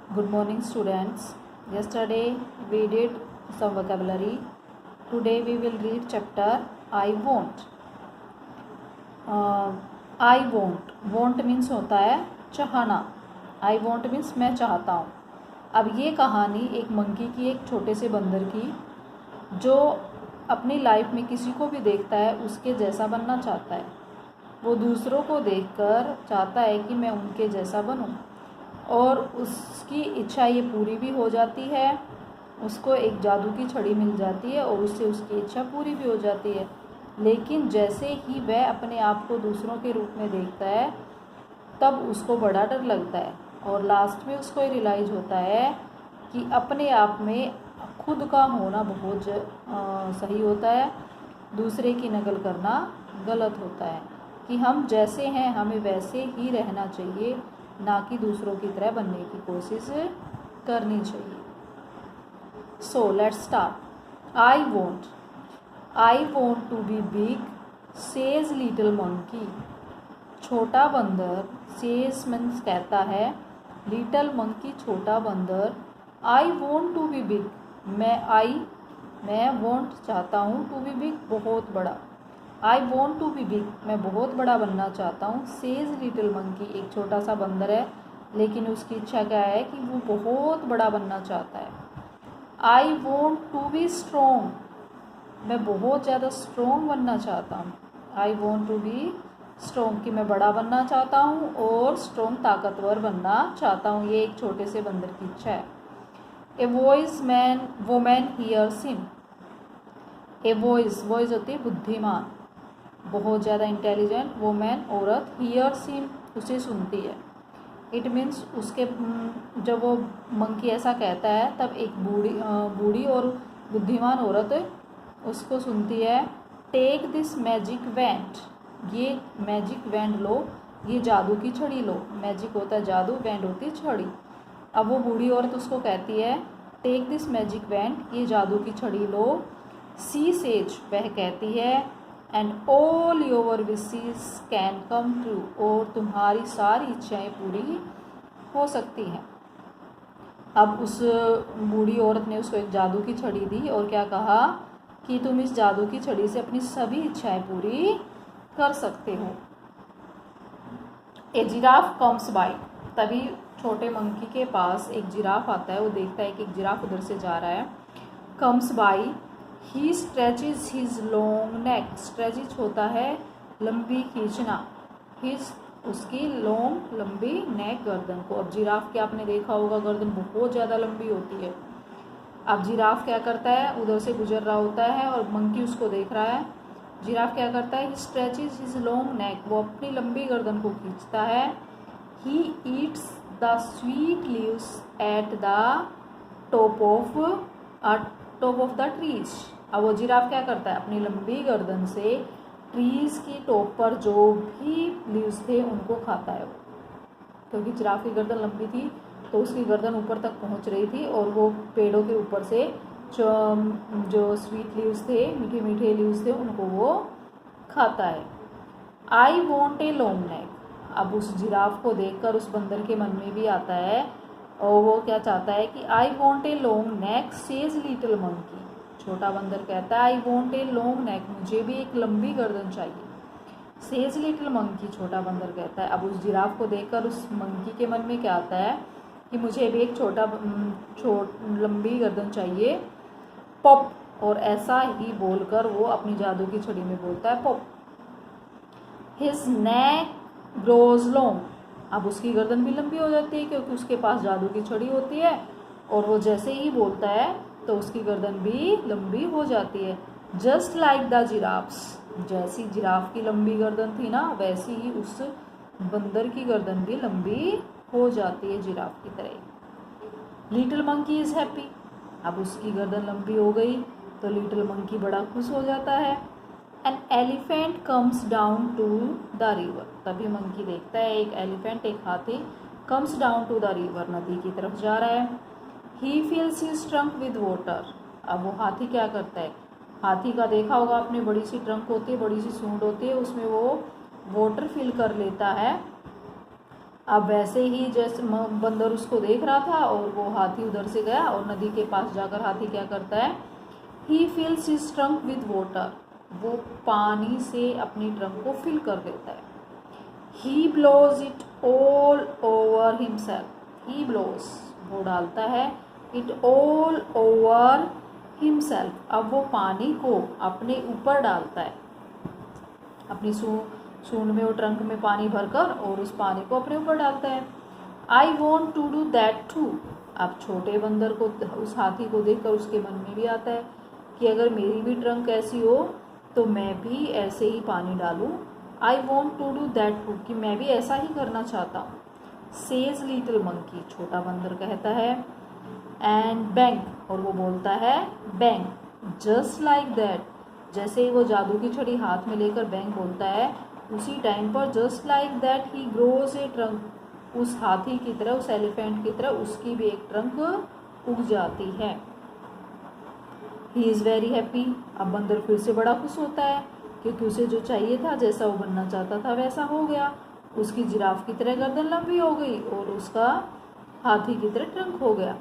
Good morning, students. Yesterday we did some vocabulary. Today we will read chapter I won't. I won't. Want means होता है चाहना. I want means मैं चाहता हूँ. अब ये कहानी एक मंकी की, एक छोटे से बंदर की, जो अपनी लाइफ में किसी को भी देखता है उसके जैसा बनना चाहता है. वो दूसरों को देखकर चाहता है कि मैं उनके जैसा बनूं, और उसकी इच्छा ये पूरी भी हो जाती है. उसको एक जादू की छड़ी मिल जाती है और उससे उसकी इच्छा पूरी भी हो जाती है. लेकिन जैसे ही वह अपने आप को दूसरों के रूप में देखता है तब उसको बड़ा डर लगता है, और लास्ट में उसको ये रियलाइज़ होता है कि अपने आप में खुद का होना बहुत सही होता है, दूसरे की नकल करना गलत होता है. कि हम जैसे हैं हमें वैसे ही रहना चाहिए, ना कि दूसरों की तरह बनने की कोशिश करनी चाहिए. So let's start. I want to be big says little monkey. छोटा बंदर, सेज मीन्स कहता है, लिटिल मंकी छोटा बंदर. I want to be big. मैं वॉन्ट चाहता हूँ, टू बी बिग बहुत बड़ा. I want to be big मैं बहुत बड़ा बनना चाहता हूँ. सेज लिटिल मंकी एक छोटा सा बंदर है, लेकिन उसकी इच्छा क्या है कि वो बहुत बड़ा बनना चाहता है. I want to be strong मैं बहुत ज़्यादा स्ट्रॉन्ग बनना चाहता हूँ. I want to be strong कि मैं बड़ा बनना चाहता हूँ और स्ट्रॉन्ग ताकतवर बनना चाहता हूँ. ये एक छोटे से बंदर की इच्छा है. A woman hears him. A voice होती है बुद्धिमान, बहुत ज़्यादा इंटेलिजेंट. वोमैन औरत, हियर्स हिम उसे सुनती है. इट मीन्स उसके जब वो मंकी ऐसा कहता है तब एक बूढ़ी और बुद्धिमान औरत उसको सुनती है. Take this magic wand. ये मैजिक वैंड लो, ये जादू की छड़ी लो. मैजिक होता है जादू, वैंड होती है छड़ी. अब वो बूढ़ी औरत उसको कहती है टेक दिस मैजिक वैंड, ये जादू की छड़ी लो. सी सेज वह कहती है, and all your wishes can come true, और तुम्हारी सारी इच्छाएं पूरी हो सकती हैं. अब उस बूढ़ी औरत ने उसको एक जादू की छड़ी दी और क्या कहा कि तुम इस जादू की छड़ी से अपनी सभी इच्छाएं पूरी कर सकते हो. ए जिराफ कम्स बाय. तभी छोटे मंकी के पास एक जिराफ आता है. वो देखता है कि एक जिराफ उधर से जा रहा है. Comes by. He stretches his long neck. Stretches होता है लंबी खींचना. हिज उसकी लॉन्ग लंबी नेक गर्दन को. अब जिराफ की आपने देखा होगा गर्दन बहुत ज़्यादा लंबी होती है. अब जिराफ क्या करता है, उधर से गुजर रहा होता है और मंकी उसको देख रहा है. जिराफ क्या करता है, ही स्ट्रेचेज हिज लॉन्ग नेक, वो अपनी लंबी गर्दन को खींचता है. He eats the sweet leaves at the top of the trees. अब वो जिराफ क्या करता है, अपनी लंबी गर्दन से ट्रीज की टॉप पर जो भी लीव्स थे उनको खाता है. क्योंकि जिराफ की गर्दन लंबी थी तो उसकी गर्दन ऊपर तक पहुंच रही थी और वो पेड़ों के ऊपर से जो स्वीट लीव्स थे, मीठे मीठे लीव्स थे, उनको वो खाता है. I want a long neck. अब उस जिराफ को देखकर उस बंदर के मन में भी आता है और वो क्या चाहता है कि I want a long neck says little monkey. छोटा बंदर कहता है I want a long neck, मुझे भी एक लंबी गर्दन चाहिए. सेज लिटिल मंकी छोटा बंदर कहता है. अब उस जिराफ को देखकर उस मंकी के मन में क्या आता है कि मुझे भी एक लंबी गर्दन चाहिए. पॉप. और ऐसा ही बोलकर वो अपनी जादू की छड़ी में बोलता है pop. His neck grows long. अब उसकी गर्दन भी लंबी हो जाती है क्योंकि उसके पास जादू की छड़ी होती है, और वो जैसे ही बोलता है तो उसकी गर्दन भी लंबी हो जाती है. Just like the giraffes. जैसी जिराफ की लंबी गर्दन थी ना, वैसी ही उस बंदर की गर्दन भी लंबी हो जाती है जिराफ की तरह. Little monkey is happy. अब उसकी गर्दन लंबी हो गई तो लिटिल मंकी बड़ा खुश हो जाता है. An elephant comes down to the river. तभी मंकी देखता है एक एलिफेंट, एक हाथी, comes down to the river, नदी की तरफ जा रहा है. He fills his trunk with water. अब वो हाथी क्या करता है, हाथी का देखा होगा आपने, बड़ी सी ट्रंक होती है, बड़ी सी सूंड होती है, उसमें वो वाटर फिल कर लेता है अब वैसे ही जैसे बंदर उसको देख रहा था और वो हाथी उधर से गया और नदी के पास जाकर हाथी क्या करता है, ही फिल्स हिज ट्रंक विद वाटर, वो पानी से अपनी ट्रंक को फिल कर देता है। He blows it all over himself, he blows वो डालता है, इट ऑल ओवर हिमसेल्फ, अब वो पानी को अपने ऊपर डालता है, अपनी सूंड में वो ट्रंक में पानी भरकर और उस पानी को अपने ऊपर डालता है। I want to do that too, अब छोटे बंदर को, उस हाथी को देखकर उसके मन में भी आता है कि अगर मेरी भी ट्रंक ऐसी हो तो मैं भी ऐसे ही पानी डालूं। I want to do that too, कि मैं भी ऐसा ही करना चाहता हूँ। सेज लिटिल मंकी, छोटा बंदर कहता है। एंड बैंग, और वो बोलता है बैंग, जस्ट लाइक दैट, जैसे ही वो जादू की छड़ी हाथ में लेकर बैंग बोलता है, उसी टाइम पर just like that he grows A trunk, उस हाथी की तरह, उस एलिफेंट की तरह उसकी भी एक ट्रंक उग जाती है। ही इज़ वेरी हैप्पी, अब बंदर फिर से बड़ा खुश होता है क्योंकि उसे जो चाहिए था, जैसा वो बनना चाहता था वैसा हो गया। उसकी जिराफ की तरह गर्दन लंबी हो गई और उसका हाथी की तरह ट्रंक हो गया।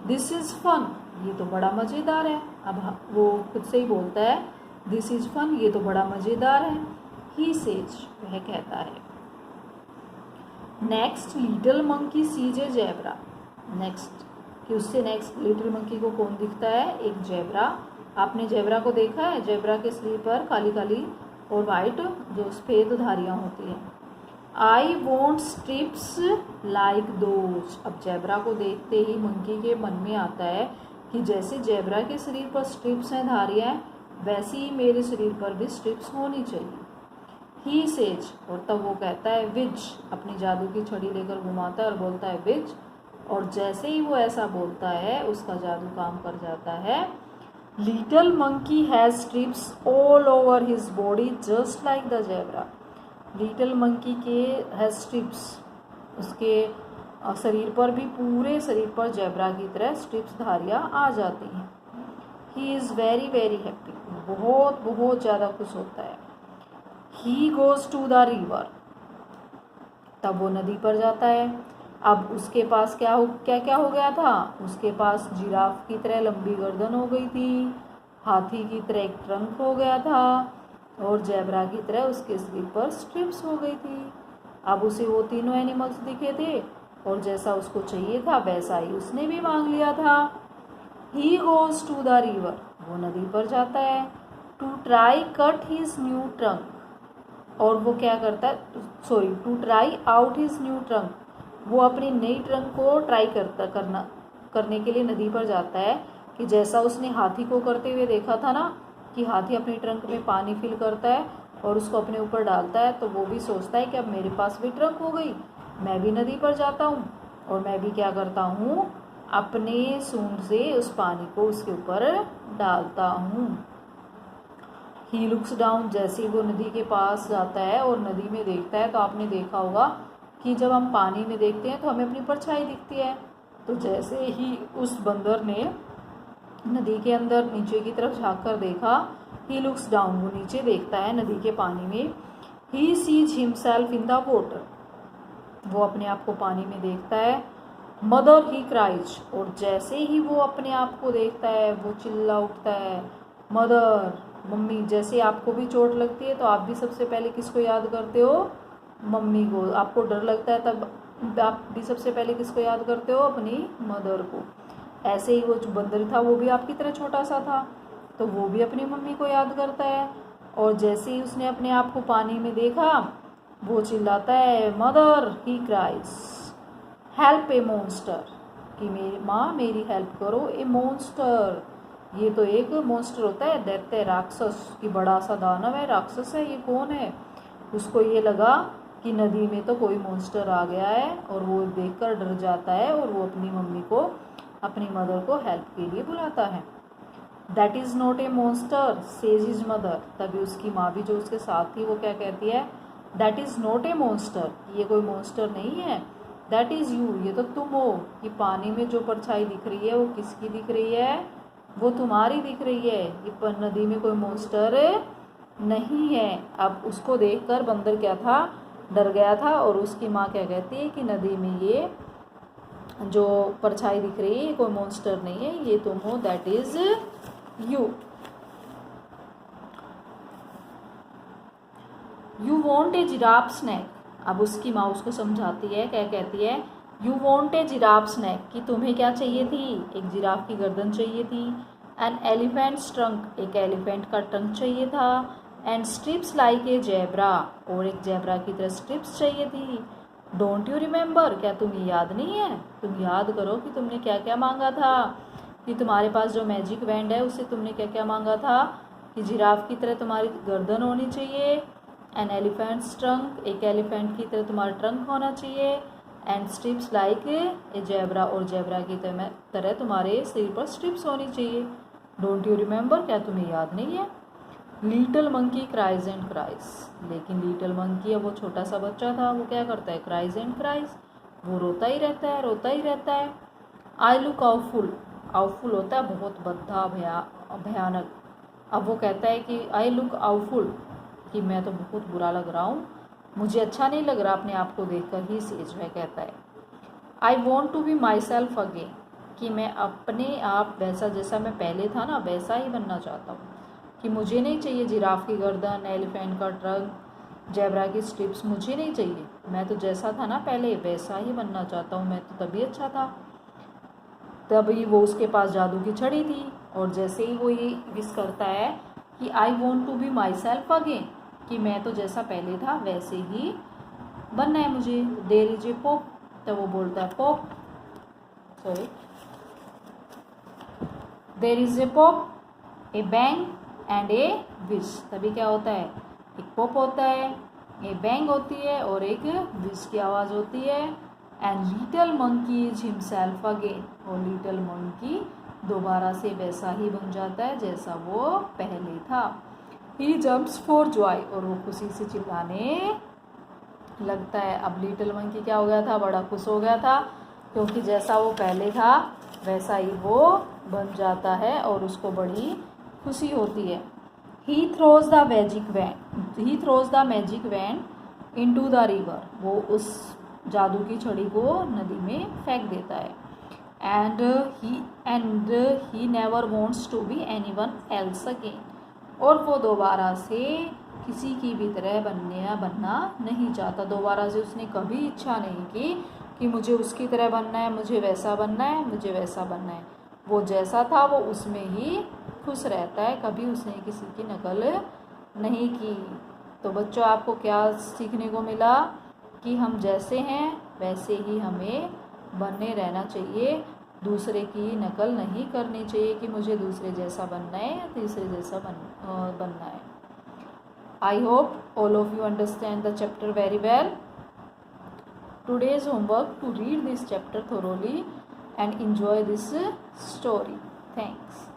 दिस इज़ फन, ये तो बड़ा मज़ेदार है। अब वो खुद से ही बोलता है दिस इज़ फन, ये तो बड़ा मज़ेदार है। ही सेज, वह कहता है। नेक्स्ट लिटिल मंकी सीज ए जेब्रा, नेक्स्ट कि उससे नेक्स्ट लिटिल मंकी को कौन दिखता है, एक जेब्रा। आपने जेब्रा को देखा है, जेब्रा के शरीर पर काली काली और वाइट जो सफ़ेद धारियाँ होती हैं। I want strips like those, अब जेब्रा को देखते ही मंकी के मन में आता है कि जैसे जेब्रा के शरीर पर स्ट्रिप्स हैं, धारियाँ हैं, वैसी ही मेरे शरीर पर भी स्ट्रिप्स होनी चाहिए। ही सेज, और तब वो कहता है विच, अपनी जादू की छड़ी लेकर घुमाता है और बोलता है विच, और जैसे ही वो ऐसा बोलता है उसका जादू काम कर जाता है। Little monkey has strips all over his body just like the zebra, little monkey के हैज़ स्ट्रिप्स, उसके शरीर पर भी, पूरे शरीर पर जेब्रा की तरह स्ट्रिप्स धारियाँ आ जाती हैं। He is very very happy, बहुत बहुत ज़्यादा खुश होता है। He goes to the river, तब वो नदी पर जाता है। अब उसके पास क्या हो गया था, उसके पास जिराफ की तरह लंबी गर्दन हो गई थी, हाथी की तरह एक ट्रंक हो गया था और जेब्रा की तरह उसके शरीर पर स्ट्रिप्स हो गई थी। अब उसे वो तीनों एनिमल्स दिखे थे और जैसा उसको चाहिए था वैसा ही उसने भी मांग लिया था। He goes to the river, वो नदी पर जाता है। To try cut his new trunk, और वो क्या करता है, to try out his new trunk, वो अपनी नई ट्रंक को ट्राई करने के लिए नदी पर जाता है कि जैसा उसने हाथी को करते हुए देखा था ना, कि हाथी अपनी ट्रंक में पानी फिल करता है और उसको अपने ऊपर डालता है, तो वो भी सोचता है कि अब मेरे पास भी ट्रंक हो गई, मैं भी नदी पर जाता हूँ और मैं भी क्या करता हूँ, अपने सूंड से उस पानी को उसके ऊपर डालता हूँ। ही लुक्स डाउन, जैसे ही वो नदी के पास जाता है और नदी में देखता है, तो आपने देखा होगा कि जब हम पानी में देखते हैं तो हमें अपनी परछाई दिखती है। तो जैसे ही उस बंदर ने नदी के अंदर नीचे की तरफ झाँक कर देखा, ही लुक्स डाउन, वो नीचे देखता है नदी के पानी में। He sees himself in the water, वो अपने आप को पानी में देखता है। मदर ही क्राइज, और जैसे ही वो अपने आप को देखता है वो चिल्ला उठता है, मदर, मम्मी। जैसे आपको भी चोट लगती है तो आप भी सबसे पहले किसको याद करते हो, मम्मी को। आपको डर लगता है तब आप भी सबसे पहले किसको याद करते हो, अपनी मदर को। ऐसे ही वो जो बंदर था वो भी आपकी तरह छोटा सा था, तो वो भी अपनी मम्मी को याद करता है। और जैसे ही उसने अपने आप को पानी में देखा वो चिल्लाता है, मदर ही क्राइज, हेल्प ए मॉन्स्टर, कि मेरी माँ मेरी हेल्प करो। ए मॉन्स्टर, ये तो एक मॉन्स्टर होता है, दैत्य, राक्षस, कि बड़ा सा दानव है, राक्षस है, ये कौन है। उसको ये लगा कि नदी में तो कोई मॉन्स्टर आ गया है और वो देखकर डर जाता है और वो अपनी मम्मी को, अपनी मदर को हेल्प के लिए बुलाता है। That is not a monster says his mother, तभी उसकी माँ भी जो उसके साथ थी वो क्या कहती है, that is not a monster, ये कोई मॉन्स्टर नहीं है। दैट इज़ यू, ये तो तुम हो। कि पानी में जो परछाई दिख रही है वो किसकी दिख रही है, वो तुम्हारी दिख रही है, ये नदी में कोई मॉन्स्टर नहीं है। अब उसको देखकर बंदर क्या था, डर गया था। और उसकी माँ क्या कहती है कि नदी में ये जो परछाई दिख रही है ये कोई मॉन्स्टर नहीं है, ये तुम हो, that is you. You want a giraffe snack. अब उसकी माँ उसको समझाती है, क्या कहती है, you want a giraffe snack, कि तुम्हें क्या चाहिए थी, एक जिराफ की गर्दन चाहिए थी। एन एलिफेंट्स ट्रंक, एक एलिफेंट का ट्रंक चाहिए था। And strips like a zebra, और एक जेब्रा की तरह स्ट्रिप्स चाहिए थी। डोंट यू रिमेंबर, क्या तुम्हें याद नहीं है, तुम याद करो कि तुमने क्या क्या मांगा था, कि तुम्हारे पास जो मैजिक बैंड है उससे तुमने क्या क्या मांगा था, कि जिराफ की तरह तुम्हारी गर्दन होनी चाहिए। एन एलिफेंट्स ट्रंक, एक एलिफेंट की तरह तुम्हारा ट्रंक होना चाहिए। And strips like a zebra, और जेब्रा की तरह तुम्हारे शरीर पर स्ट्रिप्स होनी चाहिए। डोंट यू रिमेंबर, क्या तुम्हें याद नहीं है। Little monkey cries and cries, लेकिन लिटिल मंकी, अब वो छोटा सा बच्चा था, वो क्या करता है, क्राइज एंड क्राइज, वो रोता ही रहता है, रोता ही रहता है। आई लुक आउटफुल, आउटफुल होता है बहुत बद्दा, भयानक। अब वो कहता है कि आई लुक आउटफुल, कि मैं तो बहुत बुरा लग रहा हूँ, मुझे अच्छा नहीं लग रहा अपने आप को देखकर ही, से जो है कहता है। I want to be myself again, कि मैं अपने आप वैसा जैसा मैं पहले था ना वैसा ही बनना चाहता हूँ, कि मुझे नहीं चाहिए जिराफ की गर्दन, एलिफेंट का ट्रंक, जेब्रा की स्ट्रिप्स, मुझे नहीं चाहिए, मैं तो जैसा था ना पहले वैसा ही बनना चाहता हूँ, मैं तो तभी अच्छा था। तभी वो उसके पास जादू की छड़ी थी, और जैसे ही वो ये विश करता है कि I want to be myself again, कि मैं तो जैसा पहले था वैसे ही बनना है मुझे। देयर इज ए पॉप, तो वो बोलता है pop, sorry, there is a pop, a bang and a wish. तभी क्या होता है, एक पॉप होता है, ए बैंग होती है, और एक विश की आवाज़ होती है। And little monkey is himself again, और लिटिल मंकी दोबारा से वैसा ही बन जाता है जैसा वो पहले था। ही जम्प्स फॉर जॉय, और वो खुशी से चिल्लाने लगता है। अब लिटिल मंकी क्या हो गया था, बड़ा खुश हो गया था, क्योंकि जैसा वो पहले था वैसा ही वो बन जाता है, और उसको बड़ी खुशी होती है। He throws the magic wand into the river, वो उस जादू की छड़ी को नदी में फेंक देता है। And he never wants to be anyone else again, और वो दोबारा से किसी की भी तरह बनना नहीं चाहता। दोबारा से उसने कभी इच्छा नहीं की कि मुझे उसकी तरह बनना है, मुझे वैसा बनना है, मुझे वैसा बनना है। वो जैसा था वो उसमें ही खुश रहता है, कभी उसने किसी की नकल नहीं की। तो बच्चों, आपको क्या सीखने को मिला, कि हम जैसे हैं वैसे ही हमें बने रहना चाहिए, दूसरे की नकल नहीं करनी चाहिए कि मुझे दूसरे जैसा बनना है या तीसरे जैसा बनना है। I hope all of you understand the chapter very well. Today's homework to read this chapter thoroughly and enjoy this story. Thanks.